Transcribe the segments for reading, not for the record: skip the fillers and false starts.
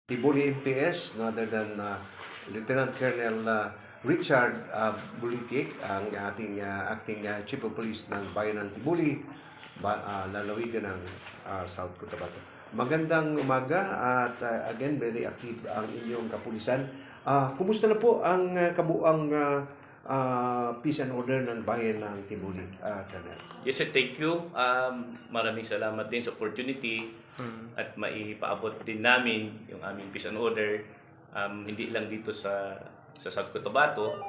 Tibuli MPS, no other than Lieutenant Colonel Richard Bulitik, ang ating acting Chief of Police ng Bayan ng Tibuli, lalawigan ng South Cotabato. Magandang umaga at again, very active ang inyong kapulisan. Kumusta na po ang kabuang peace and order ng Bayan ng Tibuli, Colonel? Yes sir, thank you. Maraming salamat din sa opportunity at maipaabot din namin yung aming peace and order, hindi lang dito sa South Cotabato,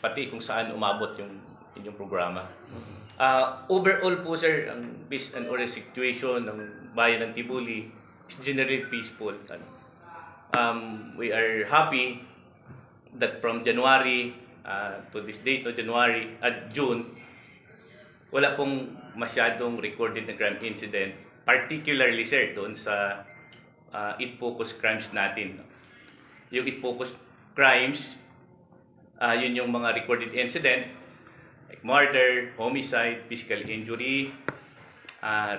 pati kung saan umabot yung inyong programa. Overall po sir, ang peace and order situation ng Bayan ng Tibuli is generally peaceful. We are happy that from January to this date, January at June, wala pong masyadong recorded na crime incident, particularly sir doon sa it-focused crimes natin. Yung it-focused crimes, yun yung mga recorded incident like murder, homicide, physical injury,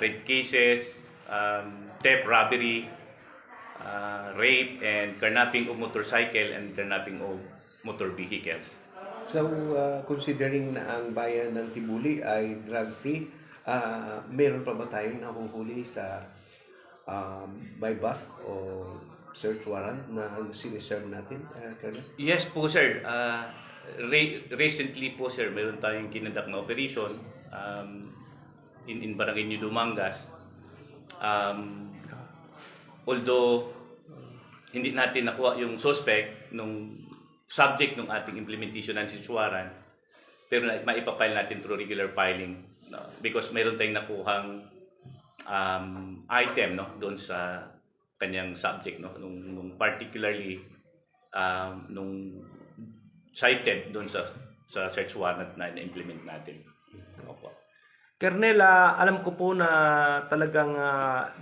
rape cases, theft, robbery, rape, and carnapping of motorcycle and carnapping of motor vehicles. So, considering na ang bayan ng Tibuli ay drug-free, meron pa ba tayong nahuhuli sa by bust o search warrant na siniserve natin, Colonel? Yes po sir. Recently po sir, meron tayong kinandak na operation in Barangay New Dumangas. Although hindi natin nakuha yung suspect nung subject ng ating implementation ng search warrant, pero maipapile natin through regular filing, no? Because meron tayong nakuhang item, no, doon sa kanyang subject, no, nung particularly nung cited doon sa search warrant na implement natin. Opo. Colonel, alam ko po na talagang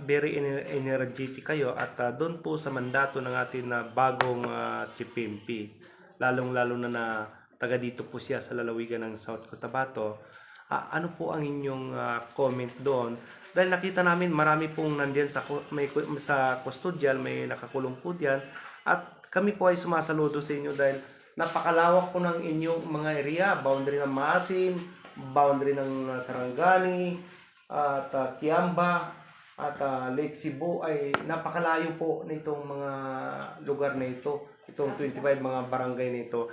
very energetic kayo at doon po sa mandato ng ating bagong Chief PNP, lalong-lalo na taga dito po siya sa lalawigan ng South Cotabato. Ano po ang inyong comment doon? Dahil nakita namin marami pong nandiyan sa custodial, may nakakulong po diyan, at kami po ay sumasaludo sa inyo dahil napakalawak po ng inyong mga area, boundary ng Maasin, boundary ng Sarangani at Kiamba at Lake Cebu, ay napakalayo po nitong mga lugar na ito, itong 25 mga barangay nito.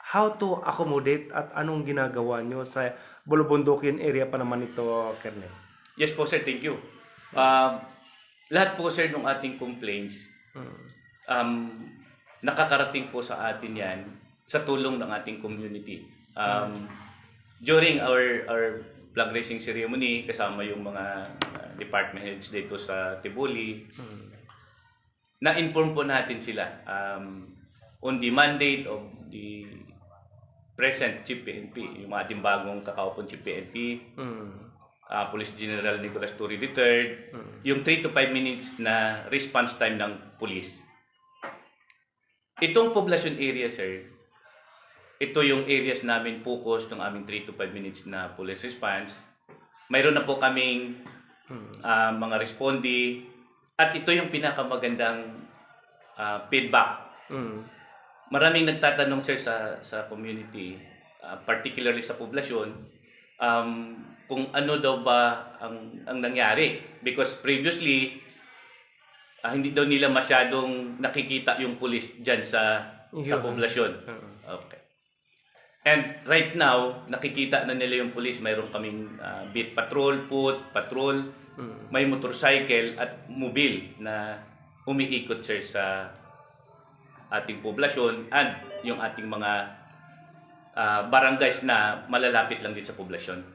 How to accommodate at anong ginagawa nyo sa Bulubundukin area pa naman ito, Colonel? Yes po sir, thank you. Lahat po sir ng ating complaints, nakakarating po sa atin yan sa tulong ng ating community. During our flag raising ceremony, kasama yung mga department heads dito sa Tibuli, na-inform po natin sila on the mandate of the present Chief PNP, yung ating bagong kakaupong Chief PNP, Police General Nicolas Turi III, yung 3 to 5 minutes na response time ng police. Itong population area, sir, ito yung areas namin focus ng aming 3 to 5 minutes na police response. Mayroon na po kaming mga respondee, at ito yung pinakamagandang feedback. Maraming nagtatanong sir sa community, particularly sa poblasyon, kung ano daw ba ang nangyari, because previously hindi daw nila masyadong nakikita yung police diyan sa poblasyon. Okay. And right now, nakikita na nila yung police. Mayroon kaming beat patrol, foot patrol, may motorcycle at mobile na umiikot sir sa ating poblasyon at yung ating mga barangays na malalapit lang din sa poblasyon.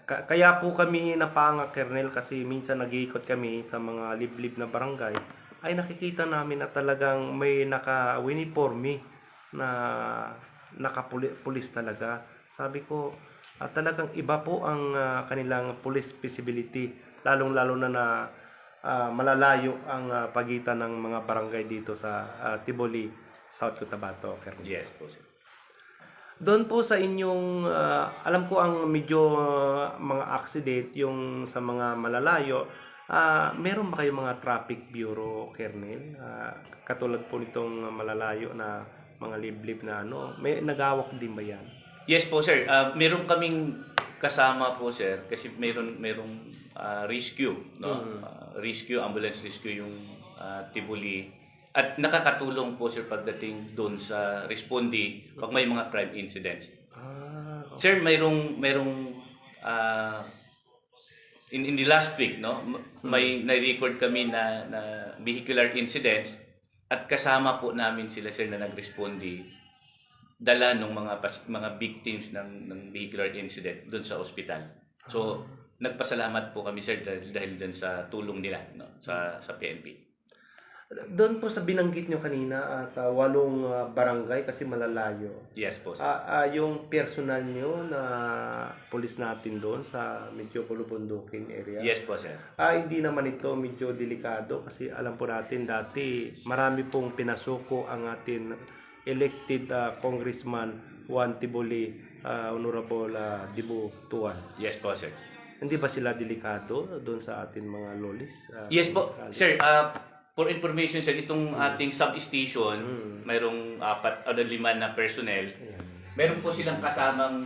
Kaya po kami napanga, Colonel, kasi minsan nag-iikot kami sa mga liblib na barangay, ay nakikita namin na talagang may naka-uniforme na nakapulis talaga. Sabi ko, talagang iba po ang kanilang police visibility, lalong-lalo na malalayo ang pagitan ng mga barangay dito sa Tibuli, South Cotabato. Yes po sir. Doon po sa inyong, alam ko ang medyo mga accident yung sa mga malalayo, Meron ba kayong mga traffic bureau, Kernel? Katulad po nitong malalayo na mga liblib na ano, may nagawak din ba yan? Yes po sir, meron kaming kasama po sir kasi merong rescue, no? Rescue, ambulance rescue yung Tibuli at nakakatulong po sir pagdating doon sa respondi pag may mga crime incidents. Okay. Sir, merong in the last week, no, may na-record kami na vehicular incidents at kasama po namin sila sir na nagrespondi dala ng mga victims ng vehicular incident doon sa ospital. So, nagpasalamat po kami sir dahil doon sa tulong nila, no, sa PNP. Doon po sa binanggit nyo kanina at 8 barangay kasi malalayo. Yes po sir. Yung personal nyo na pulis natin doon sa medyo Bulubundukin area. Yes po sir. Hindi naman ito medyo delikado kasi alam po natin dati marami pong pinasuko ang atin elected Congressman Juan Tibuli, Honorable Dibu Tuan. Yes po sir. Hindi ba sila delikado doon sa atin mga lolis? Yes po sir. For information sir, itong ating substation, mayroong 5 na personnel. Meron po silang kasamang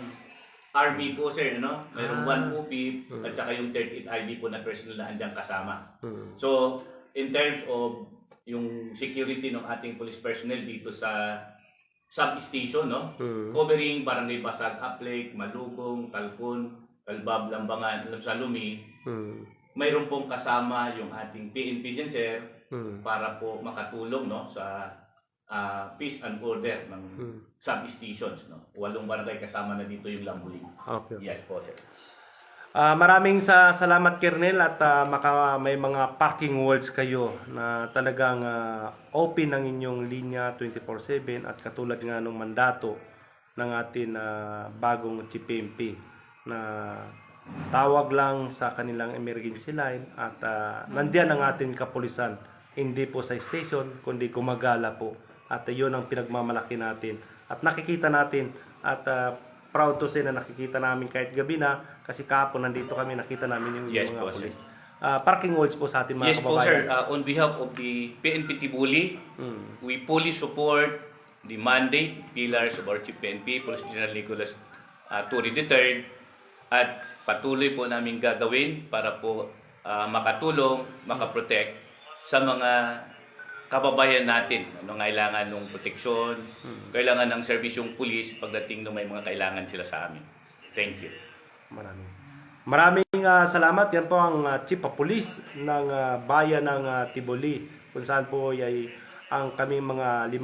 RB po sir, no? Mayroong 1 OP at saka yung 38 IB po na personnel na andyan kasama. So, in terms of yung security ng ating police personnel dito sa substation, no? Covering Barangay Basag, Aplec, Malugong, Talcon, Calbab, Lambangan, Salumi. Mayroon pong kasama yung ating PNP dyan sir para po makatulong, no, sa peace and order ng substations, no. 8 barangay kasama na dito yung Lambuling. Okay. Yes po sir. Maraming salamat Kernel at may mga parking walls kayo na talagang open ang inyong linya 24/7 at katulad nga ng mandato ng ating bagong CPMP na tawag lang sa kanilang emergency line at nandiyan ang ating kapulisan, hindi po sa station kundi gumagala po at yun ang pinagmamalaki natin at nakikita natin at proud to say na nakikita namin kahit gabi na kasi kahapon nandito kami nakita namin yung Yes mga po, pulis. Parking walls po sa ating mga Yes po sir, kababayan. on behalf of the PNP Tibuli, we fully support the mandate, pillars of our Chief PNP, Police General Nicolas Turi III, at patuloy po namin gagawin para po makatulong, makaprotect sa mga kababayan natin. Kailangan ng proteksyon, kailangan ng serbisyong pulis pagdating ng may mga kailangan sila sa amin. Thank you. Maraming salamat. Yan po ang Chief of Police ng bayan ng Tibuli kung saan po ay ang kami mga 5